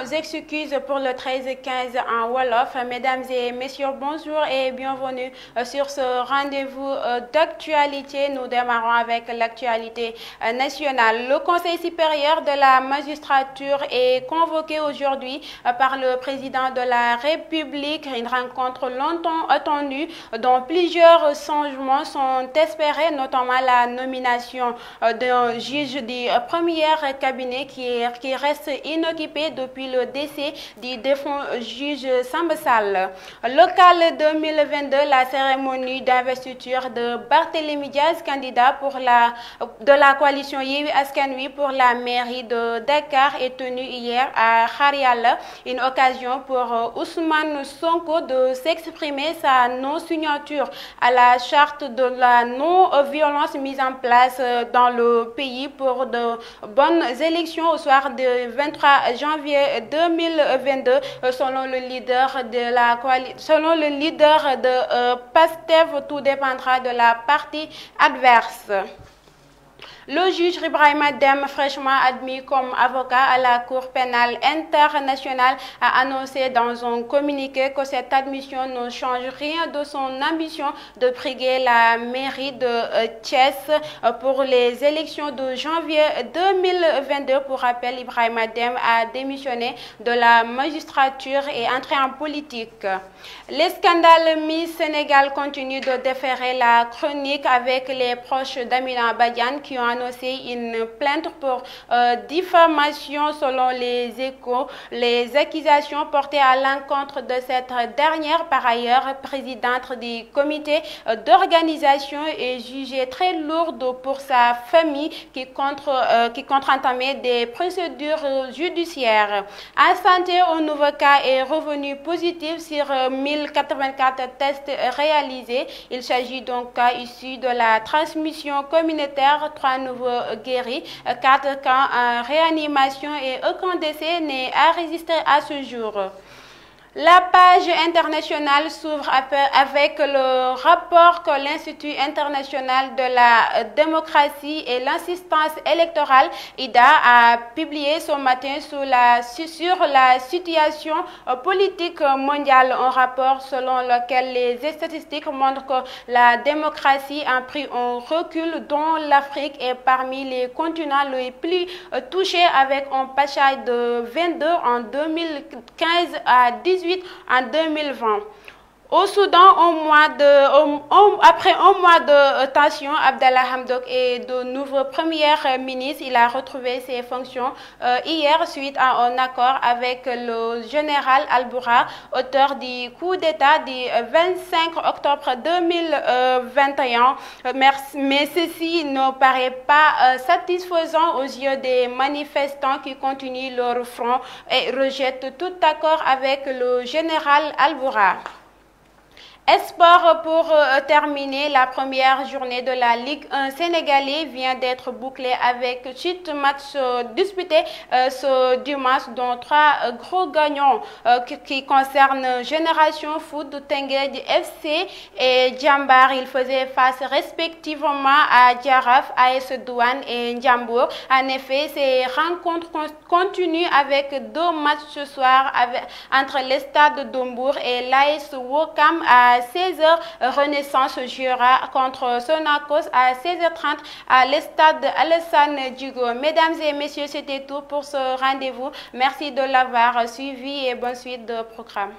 nos excuses pour le 13-15 en Wolof. Mesdames et messieurs, bonjour et bienvenue sur ce rendez-vous d'actualité. Nous démarrons avec l'actualité nationale. Le Conseil supérieur de la magistrature est convoqué aujourd'hui par le président de la République. Une rencontre longtemps attendue dont plusieurs changements sont espérés, notamment la nomination d'un juge du premier cabinet qui reste inoccupé depuis le décès du défunt juge Samba Sall. Local 2022, la cérémonie d'investiture de Barthélémy Diaz, candidat de la coalition Yewwi Askan Wi pour la mairie de Dakar, est tenue hier à Xaar Yàlla, une occasion pour Ousmane Sonko de s'exprimer sa non-signature à la charte de la non-violence mise en place dans le pays pour de bonnes élections au soir du 23 janvier 2022, selon le leader de PASTEF. Tout dépendra de la partie adverse. Le juge Ibrahima Dème, fraîchement admis comme avocat à la Cour pénale internationale, a annoncé dans un communiqué que cette admission ne change rien de son ambition de briguer la mairie de Thiès pour les élections de janvier 2022. Pour rappel, Ibrahima Dème a démissionné de la magistrature et entré en politique. Les scandales Miss Sénégal continuent de déférer la chronique avec les proches d'Amina Badiane qui ont annoncé une plainte pour diffamation. Selon les Échos, les accusations portées à l'encontre de cette dernière, par ailleurs présidente du comité d'organisation, est jugée très lourde pour sa famille qui compte entamer des procédures judiciaires. En santé, un nouveau cas est revenu positif sur 1084 tests réalisés. Il s'agit d'un cas issu de la transmission communautaire. 3 nouveaux guéris, 4 cas en réanimation et aucun décès n'est enregistré à ce jour. La page internationale s'ouvre avec le rapport que l'Institut international de la démocratie et l'assistance électorale, IDA, a publié ce matin sur la situation politique mondiale. Un rapport selon lequel les statistiques montrent que la démocratie a pris un recul, dont l'Afrique est parmi les continents les plus touchés, avec un passage de 22 en 2015 à 18 en 2020. Au Soudan, après un mois de tension, Abdallah Hamdok est de nouveau premier ministre. Il a retrouvé ses fonctions hier suite à un accord avec le général Al-Bourha, auteur du coup d'État du 25 octobre 2021. Mais ceci ne paraît pas satisfaisant aux yeux des manifestants qui continuent leur front et rejettent tout accord avec le général Al-Bourha. Sport pour terminer, la première journée de la Ligue 1 sénégalaise vient d'être bouclée avec 8 matchs disputés ce dimanche, dont 3 gros gagnants qui concernent Génération Foot, Teungueth FC et Diambar. Ils faisaient face respectivement à Jaraaf, AS Douanes et Ndiambour. En effet, ces rencontres continuent avec 2 matchs ce soir entre le Stade de Mbour et l'AS Ouakam à 16h. Renaissance jouera contre Sonacos à 16h30 à l'Stade Alassane Djigo. Mesdames et messieurs, c'était tout pour ce rendez-vous. Merci de l'avoir suivi et bonne suite de programme.